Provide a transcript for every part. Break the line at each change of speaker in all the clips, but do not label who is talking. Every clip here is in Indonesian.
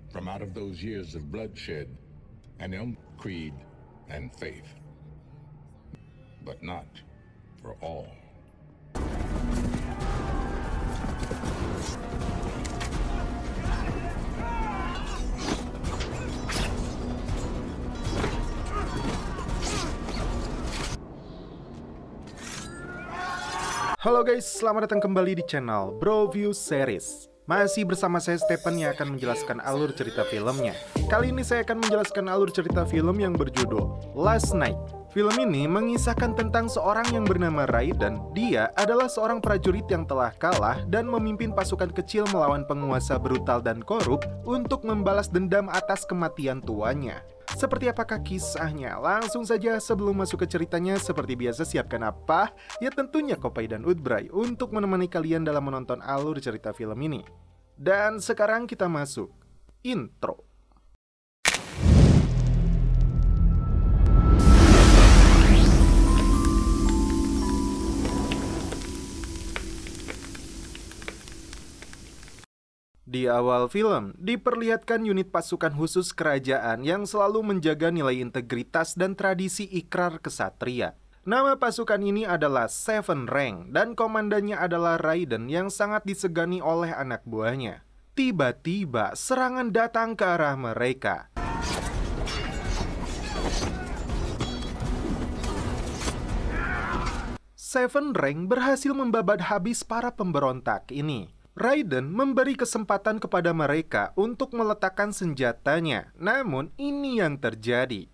from out of those years of bloodshed and creed and faith, but not for all.
Halo guys, selamat datang kembali di channel Bro View Series. Masih bersama saya Stephen yang akan menjelaskan alur cerita filmnya. Kali ini saya akan menjelaskan alur cerita film yang berjudul Last Night. Film ini mengisahkan tentang seorang yang bernama Raiden. Dia adalah seorang prajurit yang telah kalah dan memimpin pasukan kecil melawan penguasa brutal dan korup untuk membalas dendam atas kematian tuannya. Seperti apakah kisahnya? Langsung saja sebelum masuk ke ceritanya, seperti biasa siapkan apa? Ya tentunya Kopai dan Udbray untuk menemani kalian dalam menonton alur cerita film ini. Dan sekarang kita masuk intro. Di awal film, diperlihatkan unit pasukan khusus kerajaan yang selalu menjaga nilai integritas dan tradisi ikrar kesatria. Nama pasukan ini adalah Seven Rank dan komandannya adalah Raiden yang sangat disegani oleh anak buahnya. Tiba-tiba serangan datang ke arah mereka. Seven Rank berhasil membabat habis para pemberontak ini. Raiden memberi kesempatan kepada mereka untuk meletakkan senjatanya. Namun ini yang terjadi.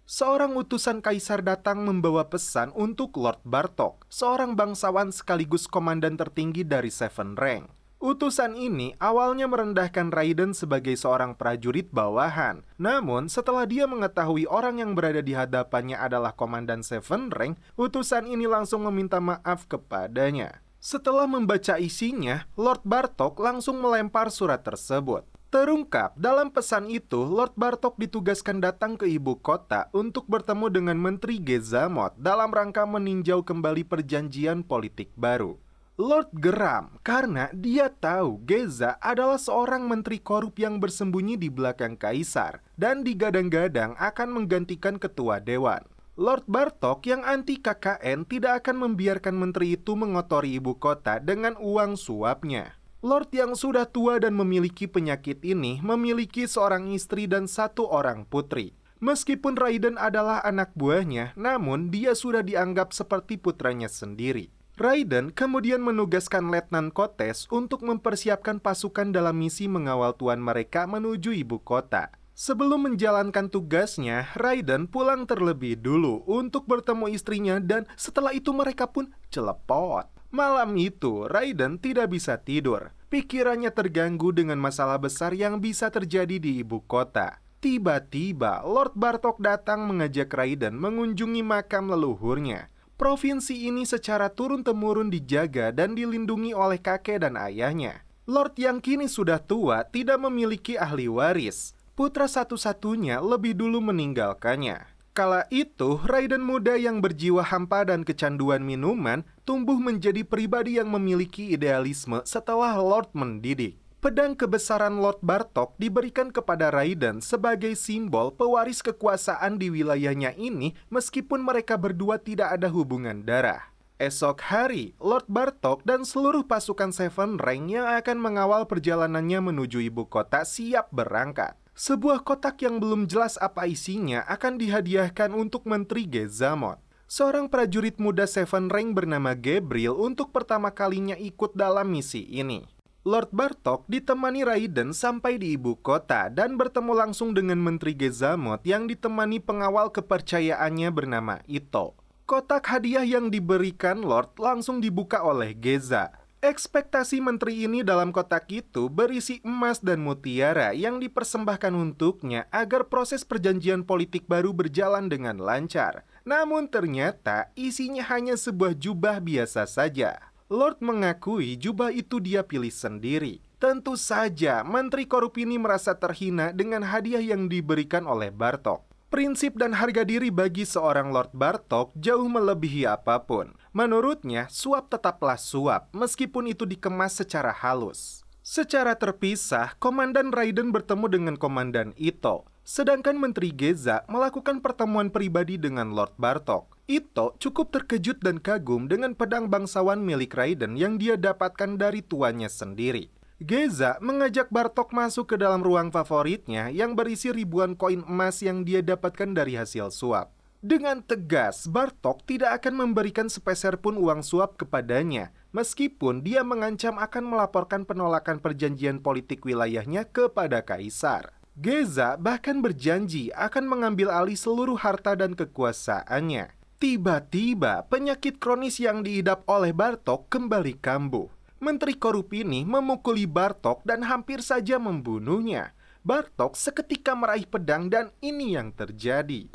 Seorang utusan kaisar datang membawa pesan untuk Lord Bartok, seorang bangsawan sekaligus komandan tertinggi dari Seven Rank. Utusan ini awalnya merendahkan Raiden sebagai seorang prajurit bawahan. Namun setelah dia mengetahui orang yang berada di hadapannya adalah komandan Seven Rank, utusan ini langsung meminta maaf kepadanya. Setelah membaca isinya, Lord Bartok langsung melempar surat tersebut. Terungkap dalam pesan itu, Lord Bartok ditugaskan datang ke ibu kota untuk bertemu dengan Menteri Gezamot dalam rangka meninjau kembali perjanjian politik baru. Lord geram karena dia tahu Geza adalah seorang menteri korup yang bersembunyi di belakang kaisar dan digadang-gadang akan menggantikan ketua dewan. Lord Bartok yang anti KKN tidak akan membiarkan menteri itu mengotori ibu kota dengan uang suapnya. Lord yang sudah tua dan memiliki penyakit ini memiliki seorang istri dan satu orang putri. Meskipun Raiden adalah anak buahnya, namun dia sudah dianggap seperti putranya sendiri. Raiden kemudian menugaskan Letnan Kotes untuk mempersiapkan pasukan dalam misi mengawal tuan mereka menuju ibu kota. Sebelum menjalankan tugasnya, Raiden pulang terlebih dulu untuk bertemu istrinya dan setelah itu mereka pun celepot. Malam itu, Raiden tidak bisa tidur. Pikirannya terganggu dengan masalah besar yang bisa terjadi di ibu kota. Tiba-tiba, Lord Bartok datang mengajak Raiden mengunjungi makam leluhurnya. Provinsi ini secara turun-temurun dijaga dan dilindungi oleh kakek dan ayahnya. Lord yang kini sudah tua tidak memiliki ahli waris. Putra satu-satunya lebih dulu meninggalkannya. Kala itu, Raiden muda yang berjiwa hampa dan kecanduan minuman tumbuh menjadi pribadi yang memiliki idealisme setelah Lord mendidik. Pedang kebesaran Lord Bartok diberikan kepada Raiden sebagai simbol pewaris kekuasaan di wilayahnya ini meskipun mereka berdua tidak ada hubungan darah. Esok hari, Lord Bartok dan seluruh pasukan Seven Rank yang akan mengawal perjalanannya menuju ibu kota siap berangkat. Sebuah kotak yang belum jelas apa isinya akan dihadiahkan untuk Menteri Gezamot. Seorang prajurit muda Seven Rank bernama Gabriel untuk pertama kalinya ikut dalam misi ini. Lord Bartok ditemani Raiden sampai di ibu kota dan bertemu langsung dengan Menteri Gezamot yang ditemani pengawal kepercayaannya bernama Ito. Kotak hadiah yang diberikan Lord langsung dibuka oleh Geza. Ekspektasi menteri ini dalam kotak itu berisi emas dan mutiara yang dipersembahkan untuknya agar proses perjanjian politik baru berjalan dengan lancar. Namun ternyata isinya hanya sebuah jubah biasa saja. Lord mengakui jubah itu dia pilih sendiri. Tentu saja menteri korup ini merasa terhina dengan hadiah yang diberikan oleh Bartok. Prinsip dan harga diri bagi seorang Lord Bartok jauh melebihi apapun. Menurutnya, suap tetaplah suap, meskipun itu dikemas secara halus. Secara terpisah, Komandan Raiden bertemu dengan Komandan Ito, sedangkan Menteri Geza melakukan pertemuan pribadi dengan Lord Bartok. Ito cukup terkejut dan kagum dengan pedang bangsawan milik Raiden yang dia dapatkan dari tuannya sendiri. Geza mengajak Bartok masuk ke dalam ruang favoritnya yang berisi ribuan koin emas yang dia dapatkan dari hasil suap. Dengan tegas, Bartok tidak akan memberikan sepeser pun uang suap kepadanya, meskipun dia mengancam akan melaporkan penolakan perjanjian politik wilayahnya kepada Kaisar. Geza bahkan berjanji akan mengambil alih seluruh harta dan kekuasaannya. Tiba-tiba, penyakit kronis yang diidap oleh Bartok kembali kambuh. Menteri korup ini memukuli Bartok dan hampir saja membunuhnya. Bartok seketika meraih pedang dan ini yang terjadi.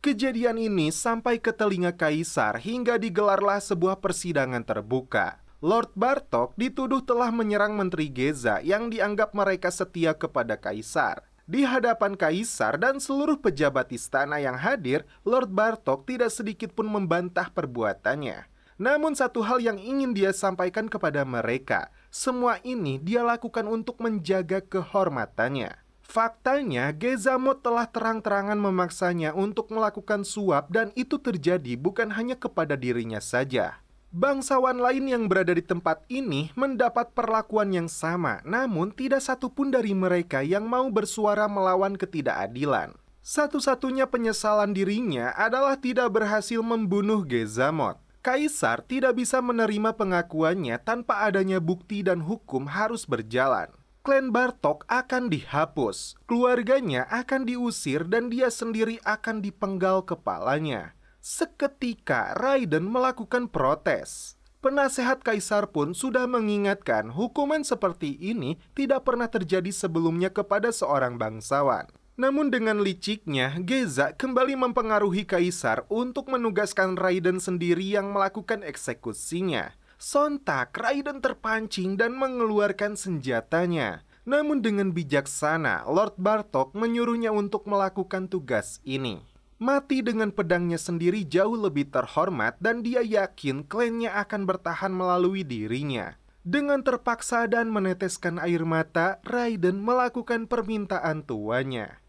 Kejadian ini sampai ke telinga Kaisar hingga digelarlah sebuah persidangan terbuka. Lord Bartok dituduh telah menyerang Menteri Geza yang dianggap mereka setia kepada Kaisar. Di hadapan Kaisar dan seluruh pejabat istana yang hadir, Lord Bartok tidak sedikit pun membantah perbuatannya. Namun satu hal yang ingin dia sampaikan kepada mereka, semua ini dia lakukan untuk menjaga kehormatannya. Faktanya, Gezamot telah terang-terangan memaksanya untuk melakukan suap dan itu terjadi bukan hanya kepada dirinya saja. Bangsawan lain yang berada di tempat ini mendapat perlakuan yang sama, namun tidak satupun dari mereka yang mau bersuara melawan ketidakadilan. Satu-satunya penyesalan dirinya adalah tidak berhasil membunuh Gezamot. Kaisar tidak bisa menerima pengakuannya tanpa adanya bukti dan hukum harus berjalan. Klan Bartok akan dihapus, keluarganya akan diusir dan dia sendiri akan dipenggal kepalanya. Seketika Raiden melakukan protes. Penasehat Kaisar pun sudah mengingatkan hukuman seperti ini tidak pernah terjadi sebelumnya kepada seorang bangsawan. Namun dengan liciknya, Geza kembali mempengaruhi Kaisar untuk menugaskan Raiden sendiri yang melakukan eksekusinya. Sontak Raiden terpancing dan mengeluarkan senjatanya. Namun dengan bijaksana, Lord Bartok menyuruhnya untuk melakukan tugas ini. Mati dengan pedangnya sendiri jauh lebih terhormat dan dia yakin klannya akan bertahan melalui dirinya. Dengan terpaksa dan meneteskan air mata, Raiden melakukan permintaan tuannya.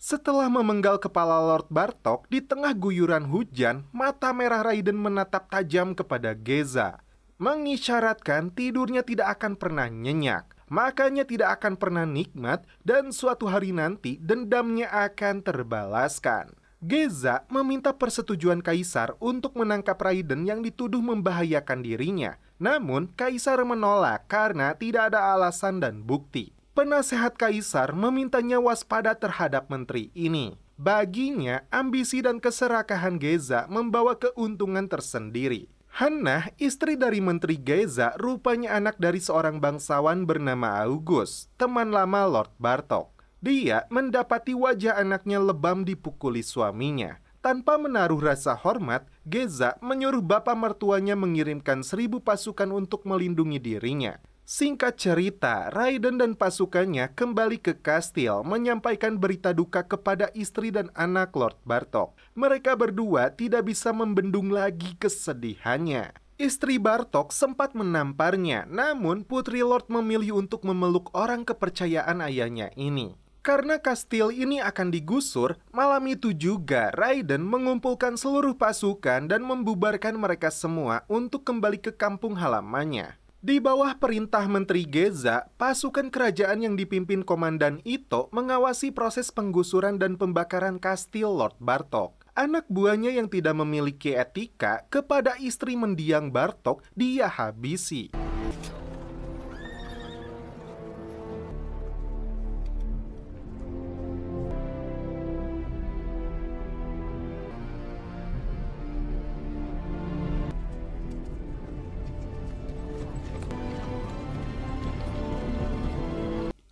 Setelah memenggal kepala Lord Bartok, di tengah guyuran hujan, mata merah Raiden menatap tajam kepada Geza, mengisyaratkan tidurnya tidak akan pernah nyenyak, makanya tidak akan pernah nikmat, dan suatu hari nanti dendamnya akan terbalaskan. Geza meminta persetujuan Kaisar untuk menangkap Raiden yang dituduh membahayakan dirinya. Namun, Kaisar menolak karena tidak ada alasan dan bukti. Penasehat Kaisar memintanya waspada terhadap menteri ini. Baginya, ambisi dan keserakahan Geza membawa keuntungan tersendiri. Hannah, istri dari Menteri Geza, rupanya anak dari seorang bangsawan bernama August, teman lama Lord Bartok. Dia mendapati wajah anaknya lebam dipukuli suaminya. Tanpa menaruh rasa hormat, Geza menyuruh bapak mertuanya mengirimkan 1000 pasukan untuk melindungi dirinya. Singkat cerita, Raiden dan pasukannya kembali ke kastil menyampaikan berita duka kepada istri dan anak Lord Bartok. Mereka berdua tidak bisa membendung lagi kesedihannya. Istri Bartok sempat menamparnya, namun putri Lord memilih untuk memeluk orang kepercayaan ayahnya ini. Karena kastil ini akan digusur, malam itu juga Raiden mengumpulkan seluruh pasukan dan membubarkan mereka semua untuk kembali ke kampung halamannya. Di bawah perintah Menteri Geza, pasukan kerajaan yang dipimpin Komandan Ito mengawasi proses penggusuran dan pembakaran kastil Lord Bartok. Anak buahnya yang tidak memiliki etika kepada istri mendiang Bartok dia habisi.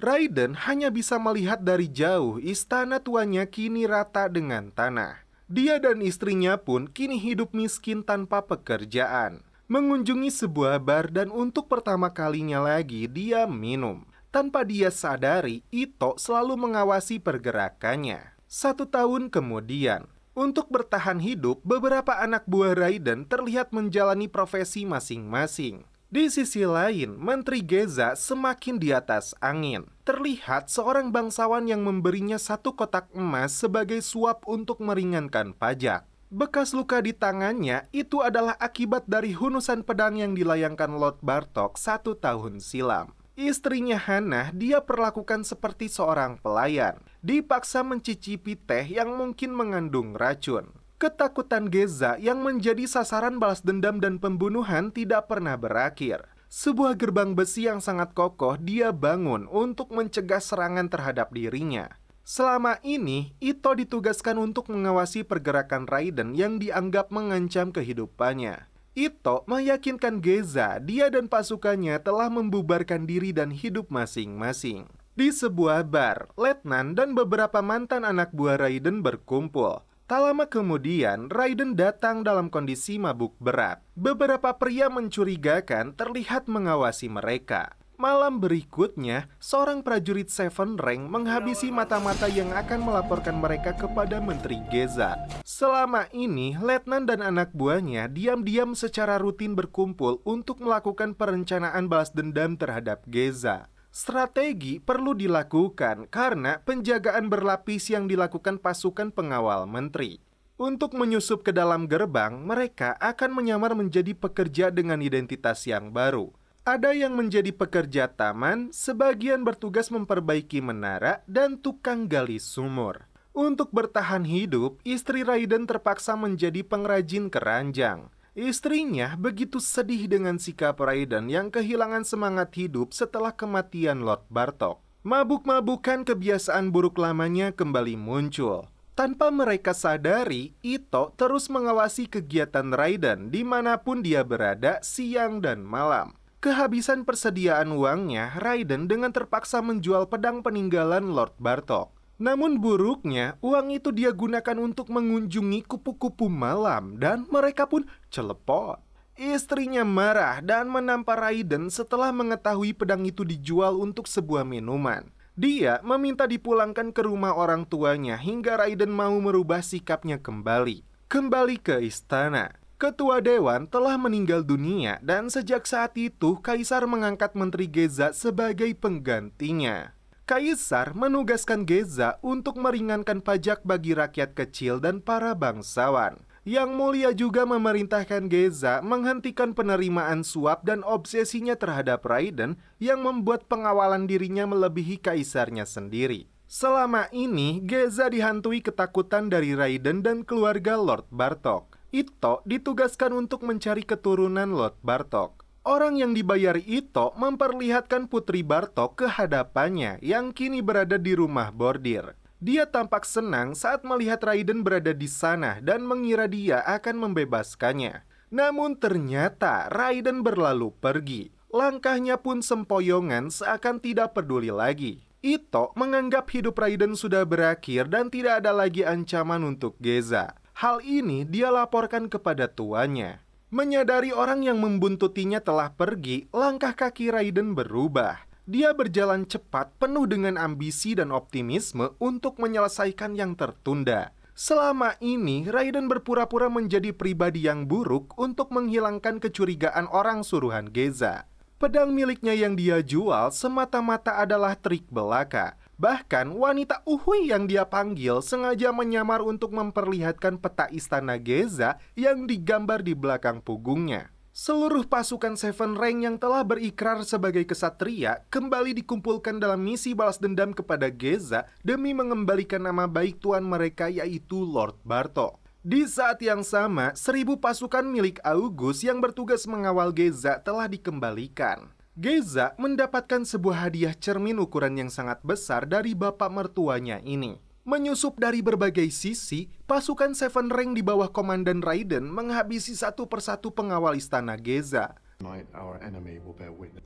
Raiden hanya bisa melihat dari jauh istana tuanya kini rata dengan tanah. Dia dan istrinya pun kini hidup miskin tanpa pekerjaan. Mengunjungi sebuah bar dan untuk pertama kalinya lagi dia minum. Tanpa dia sadari, Ito selalu mengawasi pergerakannya. 1 tahun kemudian, untuk bertahan hidup, beberapa anak buah Raiden terlihat menjalani profesi masing-masing. Di sisi lain, Menteri Geza semakin di atas angin. Terlihat seorang bangsawan yang memberinya 1 kotak emas sebagai suap untuk meringankan pajak. Bekas luka di tangannya itu adalah akibat dari hunusan pedang yang dilayangkan Lord Bartok 1 tahun silam. Istrinya Hannah dia perlakukan seperti seorang pelayan. Dipaksa mencicipi teh yang mungkin mengandung racun. Ketakutan Geza yang menjadi sasaran balas dendam dan pembunuhan tidak pernah berakhir. Sebuah gerbang besi yang sangat kokoh dia bangun untuk mencegah serangan terhadap dirinya. Selama ini, Ito ditugaskan untuk mengawasi pergerakan Raiden yang dianggap mengancam kehidupannya. Ito meyakinkan Geza dia dan pasukannya telah membubarkan diri dan hidup masing-masing. Di sebuah bar, Letnan dan beberapa mantan anak buah Raiden berkumpul. Tak lama kemudian, Raiden datang dalam kondisi mabuk berat. Beberapa pria mencurigakan terlihat mengawasi mereka. Malam berikutnya, seorang prajurit Seven Rank menghabisi mata-mata yang akan melaporkan mereka kepada Menteri Geza. Selama ini, Letnan dan anak buahnya diam-diam secara rutin berkumpul untuk melakukan perencanaan balas dendam terhadap Geza. Strategi perlu dilakukan karena penjagaan berlapis yang dilakukan pasukan pengawal menteri. Untuk menyusup ke dalam gerbang, mereka akan menyamar menjadi pekerja dengan identitas yang baru. Ada yang menjadi pekerja taman, sebagian bertugas memperbaiki menara, dan tukang gali sumur. Untuk bertahan hidup, istri Raiden terpaksa menjadi pengrajin keranjang. Istrinya begitu sedih dengan sikap Raiden yang kehilangan semangat hidup setelah kematian Lord Bartok. Mabuk-mabukan kebiasaan buruk lamanya kembali muncul. Tanpa mereka sadari, Ito terus mengawasi kegiatan Raiden dimanapun dia berada siang dan malam. Kehabisan persediaan uangnya, Raiden dengan terpaksa menjual pedang peninggalan Lord Bartok. Namun buruknya, uang itu dia gunakan untuk mengunjungi kupu-kupu malam dan mereka pun celepot. Istrinya marah dan menampar Raiden setelah mengetahui pedang itu dijual untuk sebuah minuman. Dia meminta dipulangkan ke rumah orang tuanya hingga Raiden mau merubah sikapnya kembali. Kembali ke istana. Ketua Dewan telah meninggal dunia dan sejak saat itu Kaisar mengangkat Menteri Geza sebagai penggantinya. Kaisar menugaskan Geza untuk meringankan pajak bagi rakyat kecil dan para bangsawan. Yang Mulia juga memerintahkan Geza menghentikan penerimaan suap dan obsesinya terhadap Raiden yang membuat pengawalan dirinya melebihi kaisarnya sendiri. Selama ini, Geza dihantui ketakutan dari Raiden dan keluarga Lord Bartok. Ito ditugaskan untuk mencari keturunan Lord Bartok. Orang yang dibayar Ito memperlihatkan Putri Bartok ke hadapannya yang kini berada di rumah bordir. Dia tampak senang saat melihat Raiden berada di sana dan mengira dia akan membebaskannya. Namun ternyata Raiden berlalu pergi. Langkahnya pun sempoyongan seakan tidak peduli lagi. Ito menganggap hidup Raiden sudah berakhir dan tidak ada lagi ancaman untuk Geza. Hal ini dia laporkan kepada tuannya. Menyadari orang yang membuntutinya telah pergi, langkah kaki Raiden berubah. Dia berjalan cepat penuh dengan ambisi dan optimisme untuk menyelesaikan yang tertunda. Selama ini, Raiden berpura-pura menjadi pribadi yang buruk untuk menghilangkan kecurigaan orang suruhan Geza. Pedang miliknya yang dia jual semata-mata adalah trik belaka. Bahkan wanita Uhui yang dia panggil sengaja menyamar untuk memperlihatkan peta istana Geza yang digambar di belakang punggungnya. Seluruh pasukan Seven Rank yang telah berikrar sebagai kesatria kembali dikumpulkan dalam misi balas dendam kepada Geza demi mengembalikan nama baik tuan mereka yaitu Lord Bartok. Di saat yang sama, 1000 pasukan milik August yang bertugas mengawal Geza telah dikembalikan. Geza mendapatkan sebuah hadiah cermin ukuran yang sangat besar dari bapak mertuanya ini. Menyusup dari berbagai sisi, pasukan Seven Rank di bawah komandan Raiden menghabisi satu persatu pengawal istana Geza.
Our enemy will bear witness.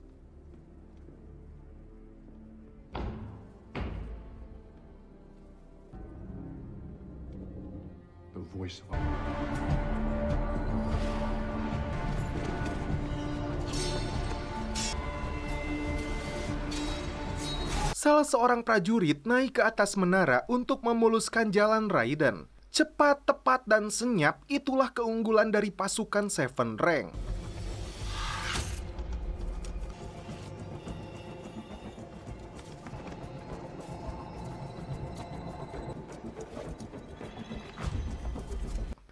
voice of
Salah seorang prajurit naik ke atas menara untuk memuluskan jalan Raiden. Cepat, tepat, dan senyap, itulah keunggulan dari pasukan Seven Rank.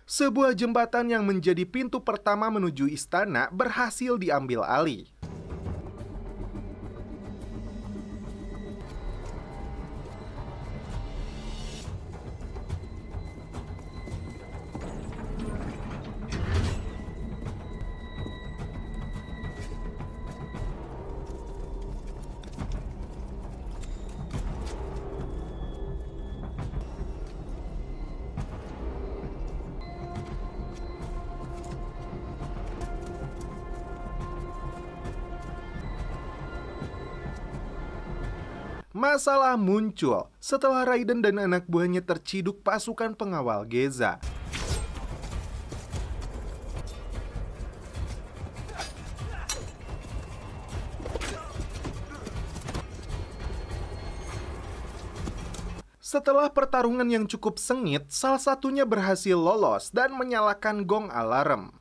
Sebuah jembatan yang menjadi pintu pertama menuju istana berhasil diambil alih. Masalah muncul setelah Raiden dan anak buahnya terciduk pasukan pengawal Geza. Setelah pertarungan yang cukup sengit, salah satunya berhasil lolos dan menyalakan gong alarm.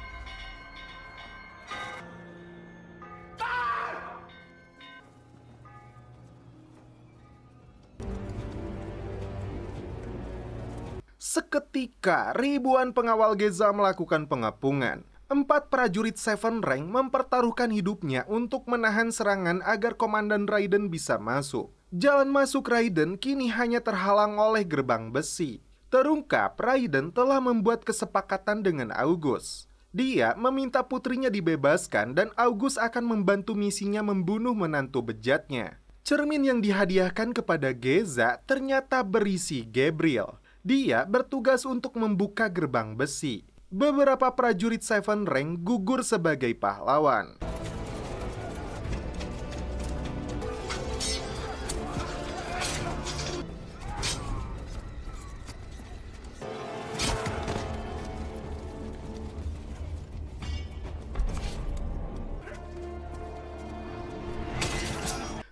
Seketika, ribuan pengawal Geza melakukan pengepungan. 4 prajurit Seven Rank mempertaruhkan hidupnya untuk menahan serangan agar Komandan Raiden bisa masuk. Jalan masuk Raiden kini hanya terhalang oleh gerbang besi. Terungkap, Raiden telah membuat kesepakatan dengan August. Dia meminta putrinya dibebaskan dan August akan membantu misinya membunuh menantu bejatnya. Cermin yang dihadiahkan kepada Geza ternyata berisi Gabriel. Dia bertugas untuk membuka gerbang besi. Beberapa prajurit Seven Rank gugur sebagai pahlawan.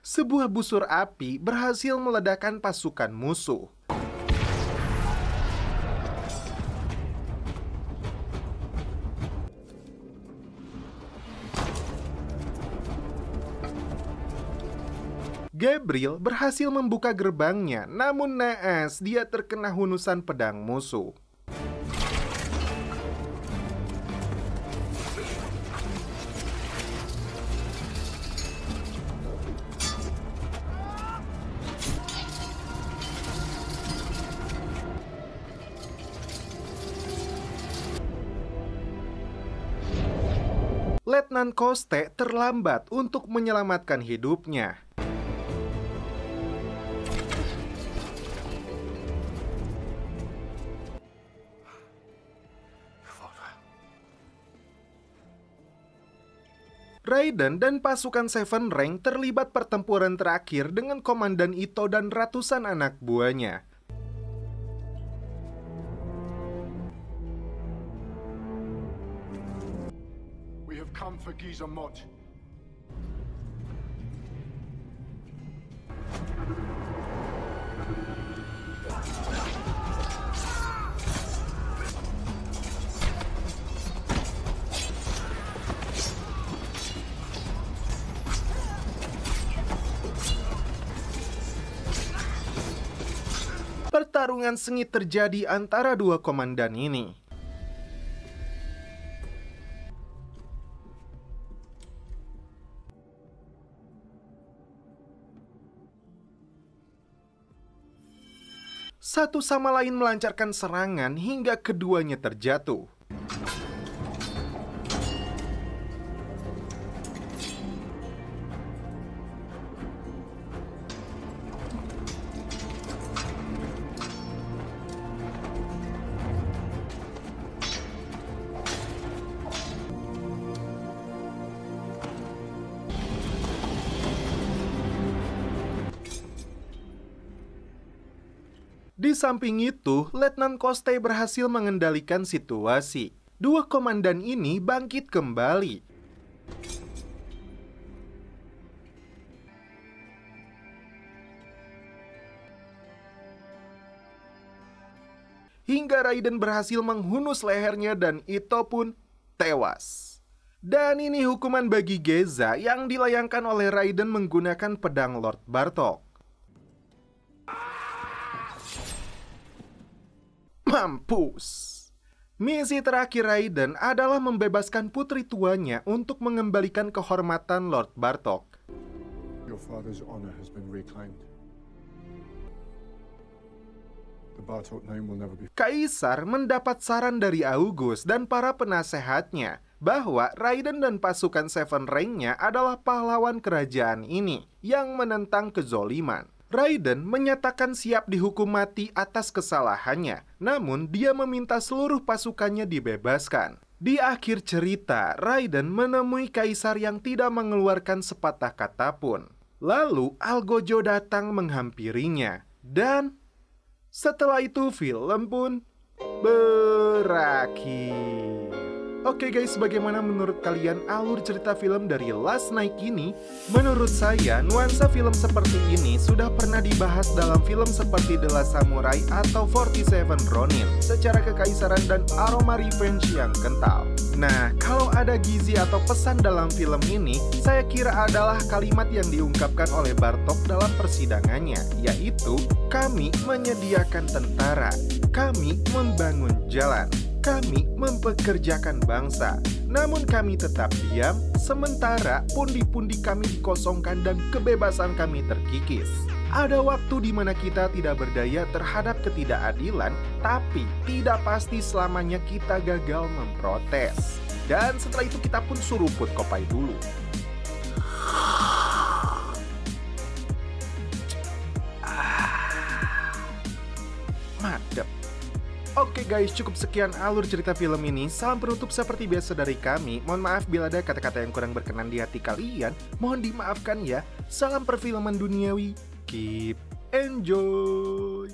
Sebuah busur api berhasil meledakkan pasukan musuh. Gabriel berhasil membuka gerbangnya, namun naas dia terkena hunusan pedang musuh. Letnan Koste terlambat untuk menyelamatkan hidupnya. Raiden dan pasukan Seven Rank terlibat pertempuran terakhir dengan Komandan Ito dan ratusan anak buahnya.
We have come for Giza Mod.
Pertarungan sengit terjadi antara dua komandan ini. Satu sama lain melancarkan serangan hingga keduanya terjatuh. Di samping itu, Letnan Koste berhasil mengendalikan situasi. Dua komandan ini bangkit kembali. Hingga Raiden berhasil menghunus lehernya dan Ito pun tewas. Dan ini hukuman bagi Geza yang dilayangkan oleh Raiden menggunakan pedang Lord Bartok. Mampus! Misi terakhir Raiden adalah membebaskan putri tuanya untuk mengembalikan kehormatan Lord Bartok.
Your father's honor has been reclaimed. The Bartok name will never be...
Kaisar mendapat saran dari August dan para penasehatnya bahwa Raiden dan pasukan Seven Ring-nya adalah pahlawan kerajaan ini yang menentang kezoliman. Raiden menyatakan siap dihukum mati atas kesalahannya, namun dia meminta seluruh pasukannya dibebaskan. Di akhir cerita, Raiden menemui Kaisar yang tidak mengeluarkan sepatah kata pun. Lalu Algojo datang menghampirinya, dan setelah itu film pun berakhir. Oke guys, bagaimana menurut kalian alur cerita film dari Last Night ini? Menurut saya, nuansa film seperti ini sudah pernah dibahas dalam film seperti The Last Samurai atau 47 Ronin secara kekaisaran dan aroma revenge yang kental. Nah, kalau ada gizi atau pesan dalam film ini, saya kira adalah kalimat yang diungkapkan oleh Bartok dalam persidangannya, yaitu, kami menyediakan tentara, kami membangun jalan, kami mempekerjakan bangsa, namun kami tetap diam, sementara pundi-pundi kami dikosongkan dan kebebasan kami terkikis. Ada waktu di mana kita tidak berdaya terhadap ketidakadilan, tapi tidak pasti selamanya kita gagal memprotes. Dan setelah itu kita pun suruput kopai dulu. Madep. Oke guys, cukup sekian alur cerita film ini. Salam penutup seperti biasa dari kami. Mohon maaf bila ada kata-kata yang kurang berkenan di hati kalian. Mohon dimaafkan ya. Salam perfilman duniawi. Keep enjoy.